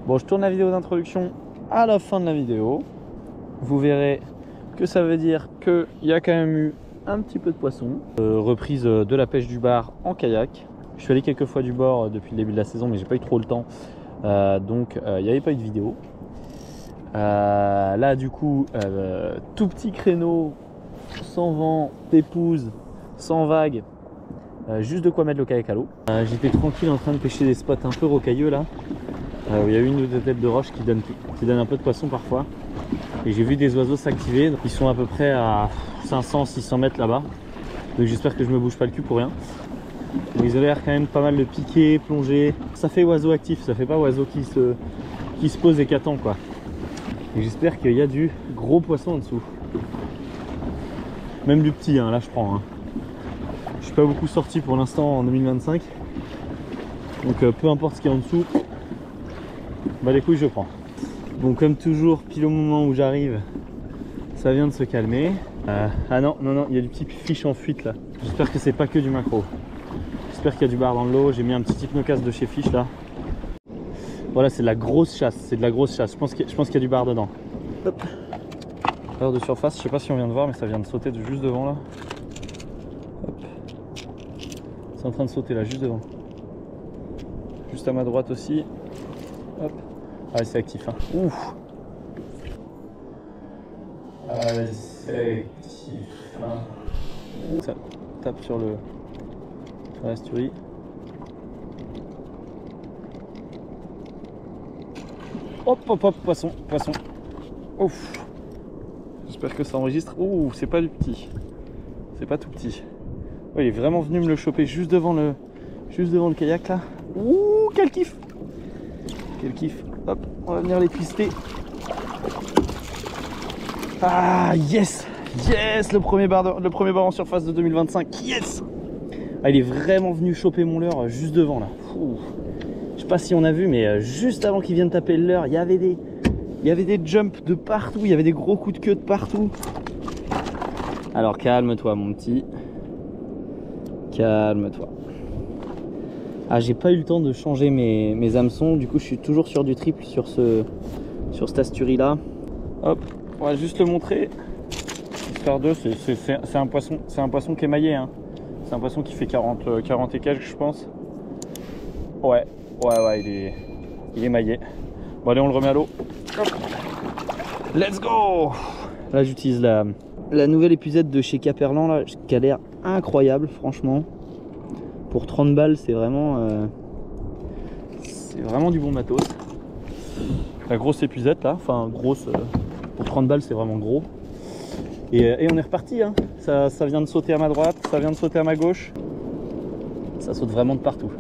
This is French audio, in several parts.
Bon, je tourne la vidéo d'introduction à la fin de la vidéo. Vous verrez que ça veut dire qu'il y a quand même eu un petit peu de poisson. Reprise de la pêche du bar en kayak. Je suis allé quelques fois du bord depuis le début de la saison, mais j'ai pas eu trop le temps. Donc il n'y avait pas eu de vidéo. Là du coup, tout petit créneau, sans vent, d'épouse, sans vague. Juste de quoi mettre le kayak à l'eau. J'étais tranquille en train de pêcher des spots un peu rocailleux là. Où il y a une ou deux têtes de roche qui donnent un peu de poisson parfois. Et j'ai vu des oiseaux s'activer. Ils sont à peu près à 500-600 mètres là-bas. Donc j'espère que je me bouge pas le cul pour rien. Mais ils ont l'air quand même pas mal de piquer, plonger. Ça fait oiseau actif, ça fait pas oiseau qui se pose et qui attend quoi. Et j'espère qu'il y a du gros poisson en dessous. Même du petit, hein, là je prends. Hein. Je suis pas beaucoup sorti pour l'instant en 2025. Donc peu importe ce qu'il y a en dessous, bah les couilles je prends. Bon, comme toujours, pile au moment où j'arrive, ça vient de se calmer. Ah non, il y a du petit fiche en fuite là. J'espère que c'est pas que du maquereau. J'espère qu'il y a du bar dans l'eau. J'ai mis un petit hypnocast de chez Fish là. Voilà, c'est de la grosse chasse. C'est de la grosse chasse. Je pense qu'il y a du bar dedans. Hop. Heure de surface, je sais pas si on vient de voir, mais ça vient de sauter juste devant là. Hop. C'est en train de sauter là, juste devant. Juste à ma droite aussi. Hop. Ah, c'est actif. Hein. Ouf. Ah, c'est actif. Hein. Ça tape sur la sturie. Hop, hop, hop, poisson. Ouf. J'espère que ça enregistre. Ouh, c'est pas du petit. C'est pas tout petit. Oh, il est vraiment venu me le choper juste devant le kayak là. Ouh, quel kiff. Quel kiff. Hop, on va venir les twister. Ah, yes. Yes, le premier bar en surface de 2025. Yes. Ah, il est vraiment venu choper mon leurre juste devant là. Ouh. Je sais pas si on a vu, mais juste avant qu'il vienne taper le leurre, il y avait des jumps de partout, il y avait des gros coups de queue de partout. Alors calme-toi mon petit. Calme-toi. Ah, j'ai pas eu le temps de changer mes hameçons, du coup je suis toujours sur du triple sur cette asturie là. Hop, on va juste le montrer. Histoire 2, c'est un poisson qui est maillé. Hein. C'est un poisson qui fait 40 et quelques je pense. Ouais, il est maillé. Bon allez, on le remet à l'eau. Let's go. Là j'utilise la nouvelle épuisette de chez Caperlan là, qui a l'air incroyable franchement. Pour 30 balles c'est vraiment du bon matos. La grosse épuisette là, enfin grosse, pour 30 balles c'est vraiment gros. Et on est reparti, hein. Ça vient de sauter à ma droite, ça vient de sauter à ma gauche. Ça saute vraiment de partout.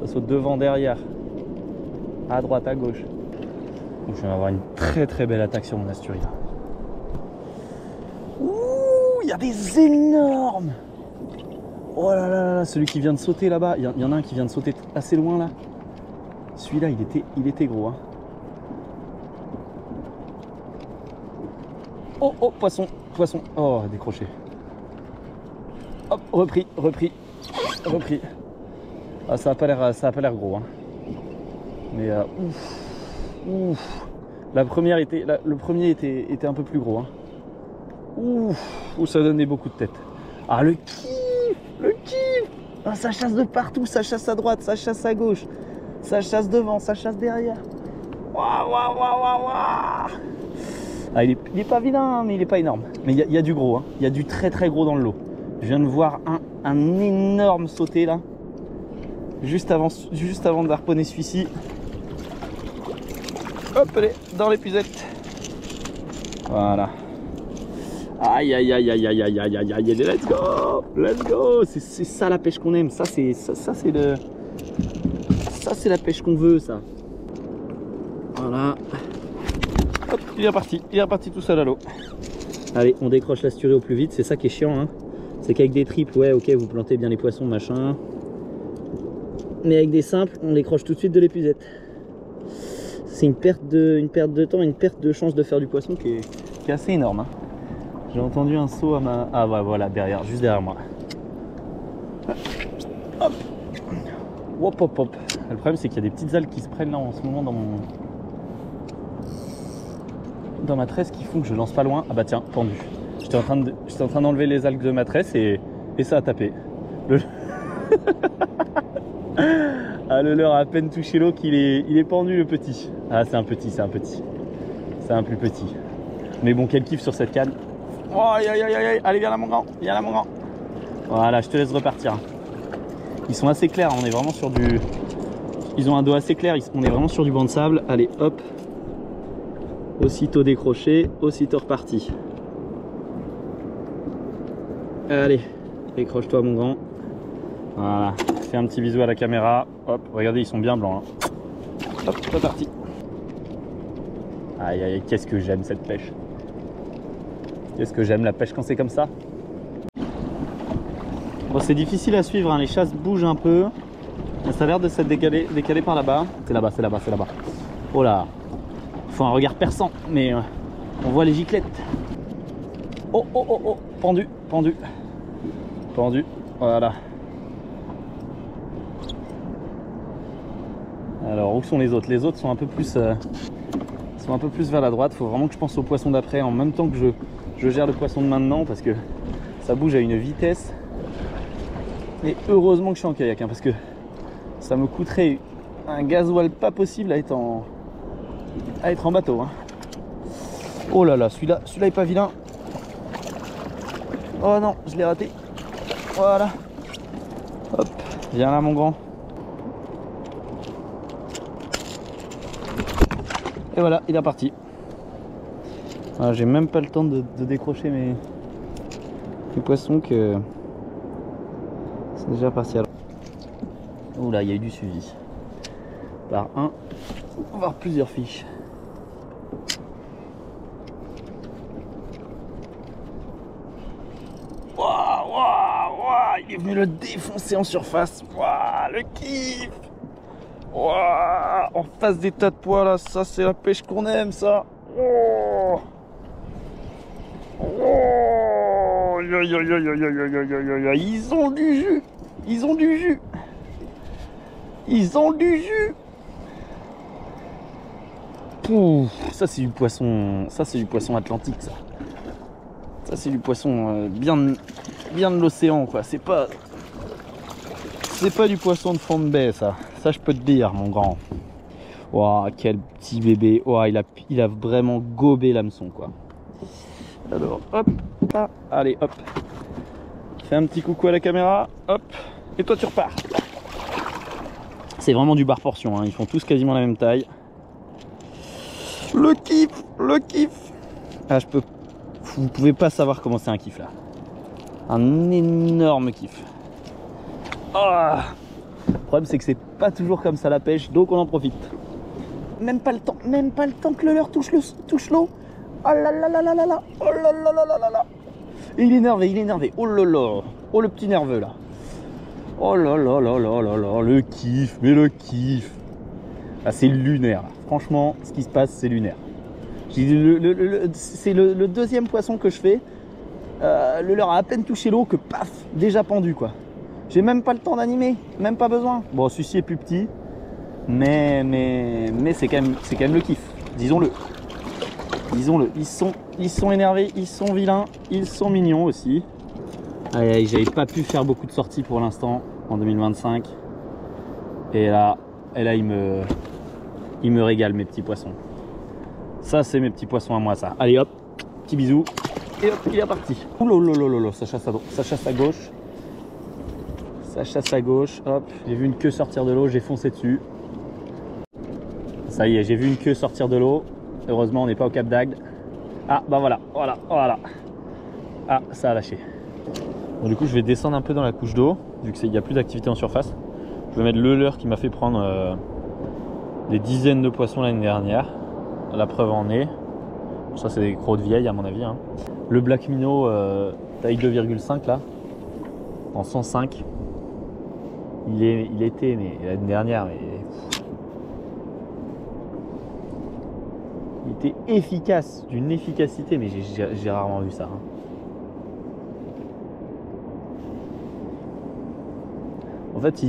Ça saute devant, derrière, à droite, à gauche. Donc je vais avoir une très belle attaque sur mon asturie là. Ouh, il y a des énormes. Oh là là, celui qui vient de sauter là-bas, il y en a un qui vient de sauter assez loin là. Celui-là, il était gros. Hein. Oh, poisson. Oh, décroché. Hop, repris. Ah, ça a pas l'air gros. Hein. Mais ouf. Le premier était un peu plus gros. Hein. Ouf, ça donnait beaucoup de tête. Ah, le kiff. Ah, ça chasse de partout, ça chasse à droite, ça chasse à gauche, ça chasse devant, ça chasse derrière. Waouh. Ah, il est pas vilain, mais il est pas énorme. Mais il y a du gros, hein. Il y a du très gros dans le lot. Je viens de voir un énorme sauter là. Juste avant de harponner celui-ci. Hop, allez, dans l'épuisette. Voilà. Aïe, let's go. C'est ça la pêche qu'on aime. Ça c'est la pêche qu'on veut, ça. Voilà. Hop, il est reparti tout seul à l'eau. Allez, on décroche l'asturie au plus vite. C'est ça qui est chiant, hein. C'est qu'avec des triples, ouais, ok, vous plantez bien les poissons, machin. Mais avec des simples, on les croche tout de suite de l'épuisette. C'est une perte de temps, une perte de chance de faire du poisson qui est assez énorme. Hein. J'ai entendu un saut à ma... Ah ouais, voilà, juste derrière moi. Hop. Le problème c'est qu'il y a des petites algues qui se prennent là en ce moment dans ma tresse qui font que je lance pas loin. Ah bah tiens, pendu. J'étais en train d'enlever les algues de ma tresse et ça a tapé. Ah, le leurre a à peine touché l'eau qu'il est pendu, le petit. Ah, c'est un petit. C'est un plus petit. Mais bon, quel kiff sur cette canne. Oh, aïe, aïe, aïe, aïe. Allez, viens là, mon grand. Viens là, mon grand. Voilà, je te laisse repartir. Ils sont assez clairs. On est vraiment sur du... Ils ont un dos assez clair. On est vraiment sur du banc de sable. Allez, hop. Aussitôt décroché, aussitôt reparti. Allez, décroche-toi, mon grand. Voilà, fais un petit bisou à la caméra. Hop, regardez, ils sont bien blancs. Hein. Hop, c'est parti. Aïe, aïe, qu'est-ce que j'aime cette pêche. Qu'est-ce que j'aime la pêche quand c'est comme ça. Bon, c'est difficile à suivre, hein. Les chasses bougent un peu. Ça a l'air de s'être décalé par là-bas. C'est là-bas, c'est là-bas, c'est là-bas. Oh là, il faut un regard perçant, mais on voit les giclettes. Oh, oh, oh, oh, pendu, pendu. Pendu, voilà. Alors où sont les autres? Les autres sont un peu plus vers la droite. Il faut vraiment que je pense au poisson d'après en même temps que je gère le poisson de maintenant, parce que ça bouge à une vitesse. Et heureusement que je suis en kayak, hein, parce que ça me coûterait un gasoil pas possible à être en bateau. Hein. Oh là là, celui-là est pas vilain. Oh non, je l'ai raté. Voilà. Hop, viens là, mon grand. Et voilà, il est reparti. Ah, j'ai même pas le temps de décrocher mes poissons que c'est déjà parti. Oula, il y a eu du suivi. Par un, voire plusieurs fiches. Waouh, waouh, waouh, il est venu le défoncer en surface. Waouh, le kiff. Wow, en face des tas de pois là, ça c'est la pêche qu'on aime, ça. Oh. Oh. Ils ont du jus. Ils ont du jus. Ils ont du jus. Pouf, ça c'est du poisson. Ça c'est du poisson atlantique, ça. Ça c'est du poisson bien de l'océan, quoi. C'est pas du poisson de fond de baie, ça. Ça, je peux te dire, mon grand. Waouh, quel petit bébé. Waouh, il a vraiment gobé l'hameçon, quoi. Alors, hop, là. Allez, hop. Fais un petit coucou à la caméra. Hop. Et toi, tu repars. C'est vraiment du bar portion, hein. Ils font tous quasiment la même taille. Le kiff, le kiff. Ah, vous pouvez pas savoir comment c'est un kiff, là. Un énorme kiff. Ah. Le problème c'est que c'est pas toujours comme ça la pêche, donc on en profite. Même pas le temps que le leurre touche l'eau. Oh là là là là là là. Oh là là là là là là. Il est énervé. Oh là là. Oh le petit nerveux là. Oh là là là là là là. Le kiff, mais le kiff. Ah, c'est lunaire. Franchement, ce qui se passe, c'est lunaire. C'est le deuxième poisson que je fais. Le leurre a à peine touché l'eau que paf, déjà pendu, quoi. J'ai même pas le temps d'animer, même pas besoin. Bon, celui-ci est plus petit, mais c'est quand même le kiff, disons-le. Disons-le, ils sont énervés, ils sont vilains, ils sont mignons aussi. Aïe, aïe, j'avais pas pu faire beaucoup de sorties pour l'instant en 2025. Et là il me régale, mes petits poissons. Ça, c'est mes petits poissons à moi, ça. Allez hop, petit bisou. Et hop, il est parti. Ouh, ça chasse à gauche. Ça chasse à gauche, hop, j'ai vu une queue sortir de l'eau, j'ai foncé dessus. Ça y est, j'ai vu une queue sortir de l'eau. Heureusement, on n'est pas au Cap d'Agde. Ah, bah voilà. Ah, ça a lâché. Bon, du coup, je vais descendre un peu dans la couche d'eau, vu qu'il n'y a plus d'activité en surface. Je vais mettre le leurre qui m'a fait prendre des dizaines de poissons l'année dernière. La preuve en est. Ça, c'est des crocs de vieille, à mon avis. Hein. Le Black Minnow, taille 2,5 là, en 105. Il était, mais l'année dernière, mais il était efficace, d'une efficacité, mais j'ai rarement vu ça. Hein. En fait,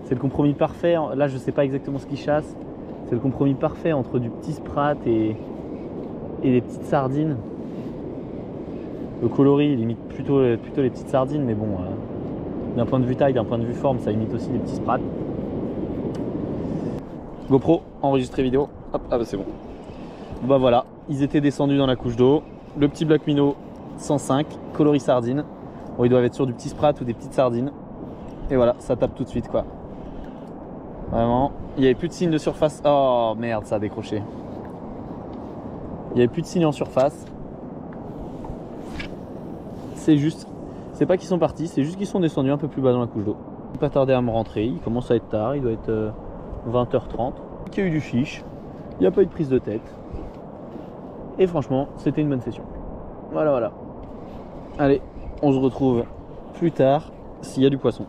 C'est le compromis parfait. Là, je sais pas exactement ce qu'ils chassent. C'est le compromis parfait entre du petit sprat et des petites sardines. Le coloris il imite plutôt les petites sardines, mais bon, d'un point de vue taille, d'un point de vue forme, ça imite aussi des petits sprats. GoPro, enregistrer vidéo. Hop, ah bah c'est bon. Bah voilà, ils étaient descendus dans la couche d'eau. Le petit Black Minnow 105, coloris sardine. Bon, ils doivent être sur du petit sprat ou des petites sardines. Et voilà, ça tape tout de suite quoi. Vraiment, il n'y avait plus de signe de surface. Oh merde, ça a décroché. Il n'y avait plus de signe en surface. C'est juste, c'est pas qu'ils sont partis, c'est juste qu'ils sont descendus un peu plus bas dans la couche d'eau. Pas tardé à me rentrer, il commence à être tard, il doit être 20h30. Il y a eu du chiche, il n'y a pas eu de prise de tête. Et franchement, c'était une bonne session. Voilà, voilà. Allez, on se retrouve plus tard s'il y a du poisson.